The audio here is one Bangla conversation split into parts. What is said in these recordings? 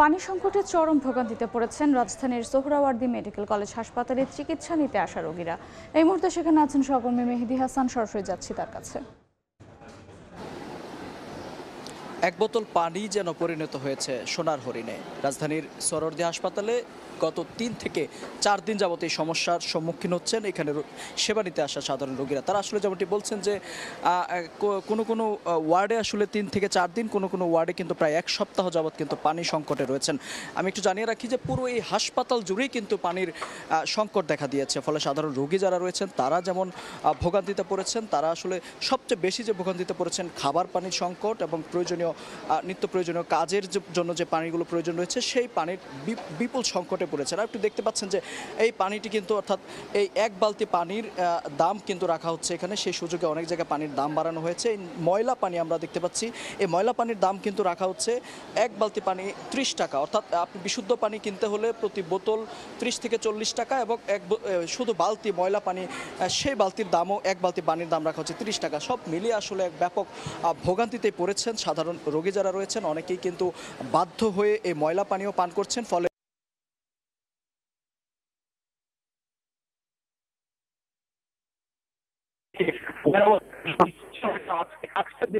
পানি সংকটে চরম ভোগান্তিতে পড়েছেন রাজধানীর সোহরাওয়ার্দী মেডিকেল কলেজ হাসপাতালে চিকিৎসা নিতে আসা রোগীরা। এই মুহূর্তে সেখানে আছেন সহকর্মী মেহেদি হাসান, সরাসরি যাচ্ছি তার কাছে। এক বোতল পানি যেন পরিণত হয়েছে সোনার হরিণে। রাজধানীর সোহরাওয়ার্দী হাসপাতালে গত 3 থেকে 4 দিন যাবত এই সমস্যার সম্মুখীন হচ্ছেন এখানে সেবা নিতে আসা সাধারণ রোগীরা। তারা আসলে যেমনটি বলছেন যে কোনো কোনো ওয়ার্ডে আসলে 3 থেকে 4 দিন, কোনো ওয়ার্ডে কিন্তু প্রায় 1 সপ্তাহ যাবত কিন্তু পানি সংকটে রয়েছেন। আমি একটু জানিয়ে রাখি যে পুরো এই হাসপাতাল জুড়েই কিন্তু পানির সংকট দেখা দিয়েছে। ফলে সাধারণ রোগী যারা রয়েছেন তারা যেমন ভোগান্তিতে পড়েছেন, তারা আসলে সবচেয়ে বেশি যে ভোগান্তিতে পড়েছেন খাবার পানির সংকট এবং প্রয়োজনীয় নিত্য প্রয়োজনীয় কাজের জন্য যে পানিগুলো প্রয়োজন রয়েছে সেই পানির বিপুল সংকটে পড়েছে। আর একটু দেখতে পাচ্ছেন যে এই পানিটি কিন্তু অর্থাৎ এই 1 বালতি পানির দাম কিন্তু রাখা হচ্ছে এখানে, সেই সুযোগে অনেক জায়গায় পানির দাম বাড়ানো হয়েছে। এই ময়লা পানি আমরা দেখতে পাচ্ছি, এই ময়লা পানির দাম কিন্তু রাখা হচ্ছে 1 বালতি পানি 30 টাকা, অর্থাৎ আপনি বিশুদ্ধ পানি কিনতে হলে প্রতি বোতল 30 থেকে 40 টাকা এবং শুধু বালতি ময়লা পানি সেই বালতির দামও 1 বালতি পানির দাম রাখা হচ্ছে 30 টাকা। সব মিলিয়ে আসলে এক ব্যাপক ভোগান্তিতে পড়েছেন সাধারণ রোগী যারা রয়েছেন। অনেকেই কিন্তু বাধ্য হয়ে এই ময়লা পানিও পান করছেন। ফলে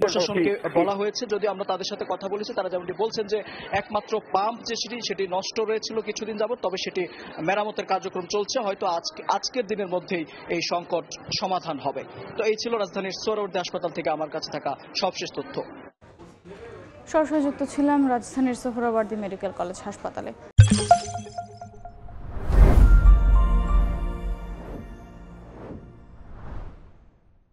প্রশাসনকে বলা হয়েছে, যদি আমরা তাদের সাথে কথা বলেছি তারা যেমনটি বলছেন যে একমাত্র পাম্প যে সেটি নষ্ট রয়েছিল কিছুদিন যাবত, তবে সেটি মেরামতের কার্যক্রম চলছে। হয়তো আজকের দিনের মধ্যেই এই সংকট সমাধান হবে। তো এই ছিল রাজধানীর সোহরাওয়ার্দী হাসপাতাল থেকে আমার কাছে থাকা সবশেষ তথ্য। সরাসরি যুক্ত ছিলাম রাজধানীর সোহরাওয়ার্দী মেডিকেল কলেজ হাসপাতালে।